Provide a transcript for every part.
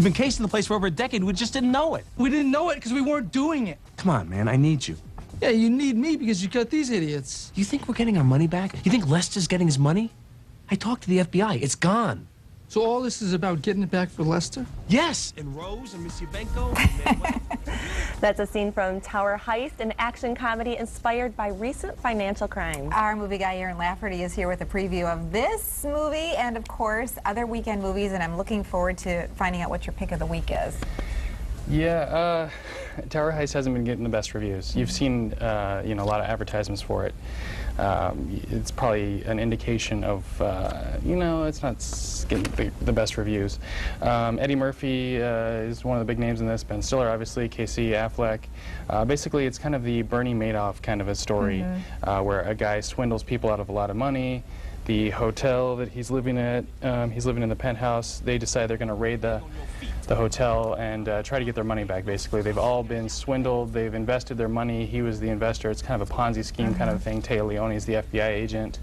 We've been casing the place for over a decade. We just didn't know it. We didn't know it because we weren't doing it. Come on, man. I need you. Yeah, you need me because you got these idiots. You think we're getting our money back? You think Lester's getting his money? I talked to the FBI. It's gone. So all this is about getting it back for Lester? Yes. And Rose and Monsieur Benko and Manuel. That's a scene from Tower Heist, an action comedy inspired by recent financial crimes. Our movie guy, Aaron Lafferty, is here with a preview of this movie and, of course, other weekend movies, and I'm looking forward to finding out what your pick of the week is. Yeah, Tower Heist hasn't been getting the best reviews. You've seen, you know, a lot of advertisements for it. It's probably an indication of, you know, it's not getting the best reviews. Eddie Murphy is one of the big names in this. Ben Stiller, obviously. Casey Affleck. Basically, it's kind of the Bernie Madoff kind of a story, where a guy swindles people out of a lot of money. The hotel that he's living at, he's living in the penthouse. They decide they're going to raid the hotel and try to get their money back, basically. They've all been swindled. They've invested their money. He was the investor. It's kind of a Ponzi scheme kind of thing. Taya Leone is the FBI agent.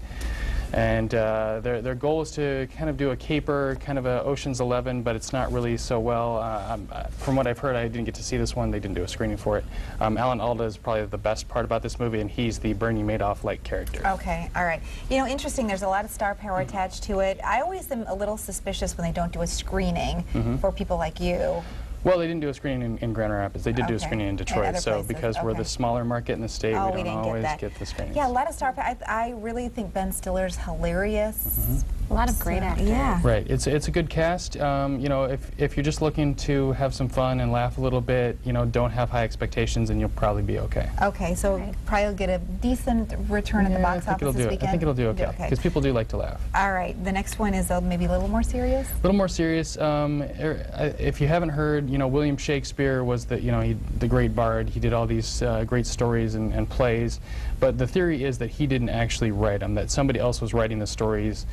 And their goal is to kind of do a caper, kind of a Ocean's 11, but it's not really so well. From what I've heard, I didn't get to see this one. They didn't do a screening for it. Alan Alda is probably the best part about this movie, and he's the Bernie Madoff-like character. Okay, all right. You know, interesting, there's a lot of star power attached to it. I always am a little suspicious when they don't do a screening for people like you. Well, they didn't do a screening in Grand Rapids. They did do a screening in Detroit. So because we're the smaller market in the state, we don't always get the screenings. Yeah, a lot of star power. I really think Ben Stiller's hilarious. A lot of great actors. Yeah. Right. It's a good cast. You know, if you're just looking to have some fun and laugh a little bit, you know, don't have high expectations, and you'll probably be okay. Okay, so probably get a decent return at the box office this weekend. I think it'll do okay because people do like to laugh. All right. The next one is maybe a little more serious. A little more serious. If you haven't heard, you know, William Shakespeare was the great bard. He did all these great stories and plays. But the theory is that he didn't actually write them, that somebody else was writing the stories,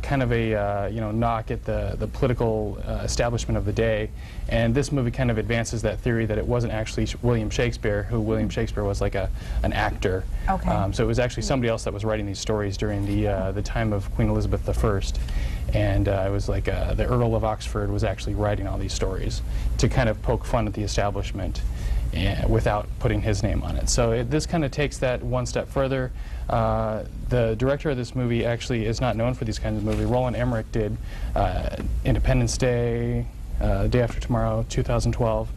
kind of a you know, knock at the political establishment of the day. And this movie kind of advances that theory that it wasn't actually William Shakespeare, who William Shakespeare was like an actor. Okay. So it was actually somebody else that was writing these stories during the time of Queen Elizabeth I. And it was like the Earl of Oxford was actually writing all these stories to kind of poke fun at the establishment without putting his name on it. So this kind of takes that one step further. The director of this movie actually is not known for these kinds of movies. Roland Emmerich did Independence Day, Day After Tomorrow, 2012.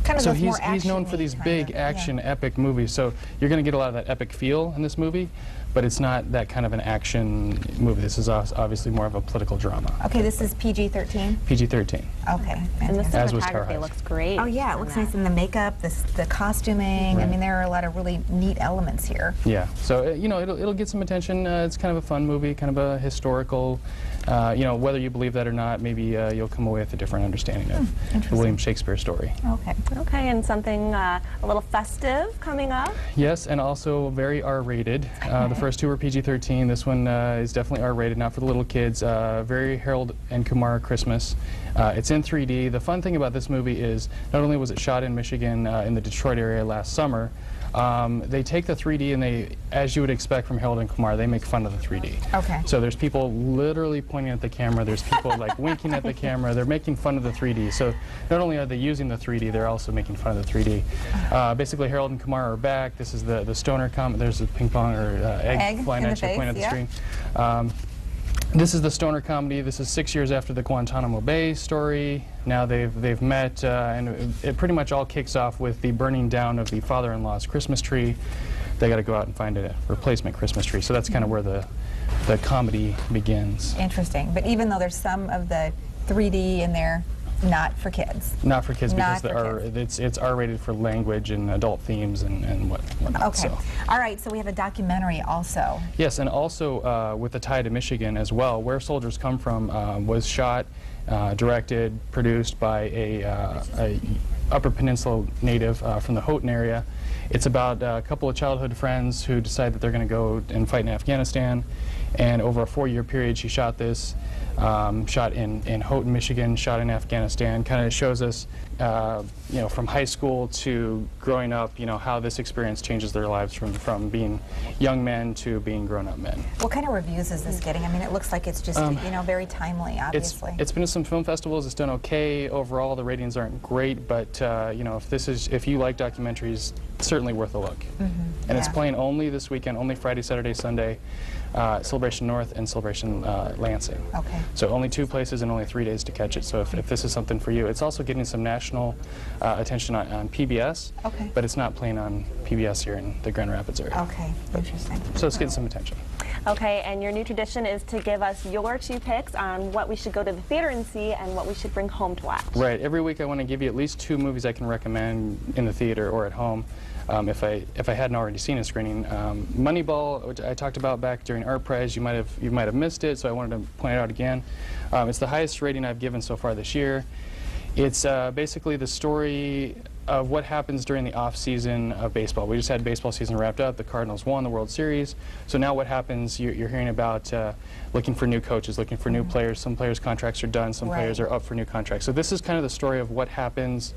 Kind of so he's known for these big action epic movies. So you're going to get a lot of that epic feel in this movie, but it's not that kind of an action movie. This is obviously more of a political drama. Okay, this is PG-13? PG-13. Okay. And the As was Tower cinematography Heist. looks great. Oh yeah, it looks nice in the makeup, the costuming. I mean, there are a lot of really neat elements here. Yeah, so you know, it'll get some attention. It's kind of a fun movie, kind of a historical. You know, whether you believe that or not, maybe you'll come away with a different understanding of the William Shakespeare story. Okay. Okay, and something a little festive coming up. Yes, and also very R-rated. The first two were PG-13. This one is definitely R-rated, not for the little kids. Very Harold and Kumar Christmas. It's in 3D. The fun thing about this movie is not only was it shot in Michigan in the Detroit area last summer, they take the 3D and they, as you would expect from Harold and Kumar, they make fun of the 3D. Okay. So there's people literally pointing at the camera, there's people like winking at the camera, they're making fun of the 3D. So not only are they using the 3D, they're also making fun of the 3D. Basically Harold and Kumar are back. This is the stoner comedy. There's a ping pong or egg flying at you, pointing at the screen. This is the stoner comedy. This is 6 years after the Guantanamo Bay story. Now they've met, and it pretty much all kicks off with the burning down of the father-in-law's Christmas tree. They got to go out and find a replacement Christmas tree. So that's kind of where the comedy begins. Interesting. But even though there's some of the 3D in there, not for kids. Not for kids because it's R-rated for language and adult themes and whatnot. Okay. So. All right, so we have a documentary also. Yes, and also with the tie to Michigan as well, Where Soldiers Come From was shot, directed, produced by a Upper Peninsula native from the Houghton area. It's about a couple of childhood friends who decide that they're going to go and fight in Afghanistan. And over a 4-year period, she shot this. Shot in Houghton, Michigan, shot in Afghanistan. Kind of shows us you know, from high school to growing up, you know, how this experience changes their lives from being young men to being grown-up men. What kind of reviews is this getting? I mean, it looks like it's just, you know, very timely, obviously. It's been to some film festivals. It's done okay overall. The ratings aren't great, but you know, if you like documentaries, it's certainly worth a look. And it's playing only this weekend, only Friday, Saturday, Sunday. Celebration North and Celebration Lansing. Okay. So only 2 places and only 3 days to catch it. So if this is something for you, it's also getting some national attention on PBS. Okay. But it's not playing on PBS here in the Grand Rapids area. Okay, interesting. So it's getting some attention. Okay, and your new tradition is to give us your 2 picks on what we should go to the theater and see and what we should bring home to watch. Right. Every week I want to give you at least 2 movies I can recommend in the theater or at home. If I hadn't already seen a screening. Moneyball, which I talked about back during RHYS, you might have missed it, so I wanted to point it out again. It's the highest rating I've given so far this year. It's basically the story of what happens during the off season of baseball. We just had baseball season wrapped up. The Cardinals won the World Series. So now what happens? You're hearing about looking for new coaches, looking for new players. Some players' contracts are done. Some players are up for new contracts. So this is kind of the story of what happens,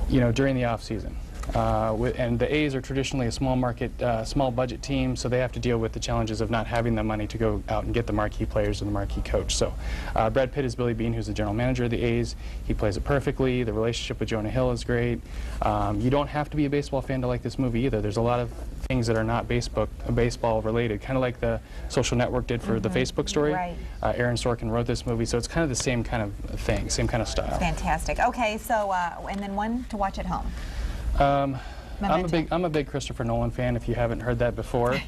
you know, during the off season. And the A's are traditionally a small market, small budget team, so they have to deal with the challenges of not having the money to go out and get the marquee players and the marquee coach. So Brad Pitt is Billy Beane, who's the general manager of the A's. He plays it perfectly. The relationship with Jonah Hill is great. You don't have to be a baseball fan to like this movie either. There's a lot of things that are not baseball related, kind of like the Social Network did for the Facebook story. Right. Aaron Sorkin wrote this movie, so it's kind of the same kind of thing, same kind of style. Fantastic. Okay, so, and then one to watch at home. I'm a big Christopher Nolan fan, if you haven't heard that before.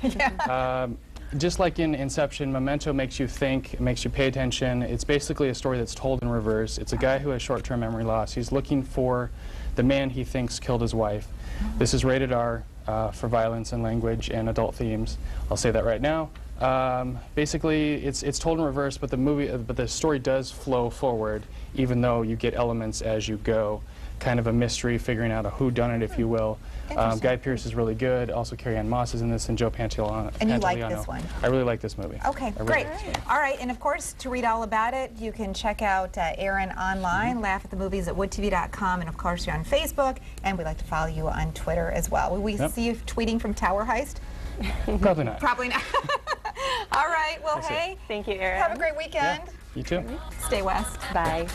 Just like in Inception, Memento makes you think, it makes you pay attention. It's basically a story that's told in reverse. It's a guy who has short-term memory loss. He's looking for the man he thinks killed his wife. This is rated R for violence and language and adult themes. I'll say that right now. Basically, it's told in reverse, but the story does flow forward, even though you get elements as you go. Kind of a mystery, figuring out a whodunit, if you will. Guy Pearce is really good. Also, Carrie-Anne Moss is in this, and Joe Pantoliano. And you like this one? I really like this movie. Okay, great. All right, and of course, to read all about it, you can check out Aaron online, laugh at the movies at woodtv.com, and of course, you're on Facebook, and we'd like to follow you on Twitter as well. Will we see you tweeting from Tower Heist? Probably not. Probably not. All right, well, hey. Thank you, Aaron. Have a great weekend. You too. Stay west. Bye.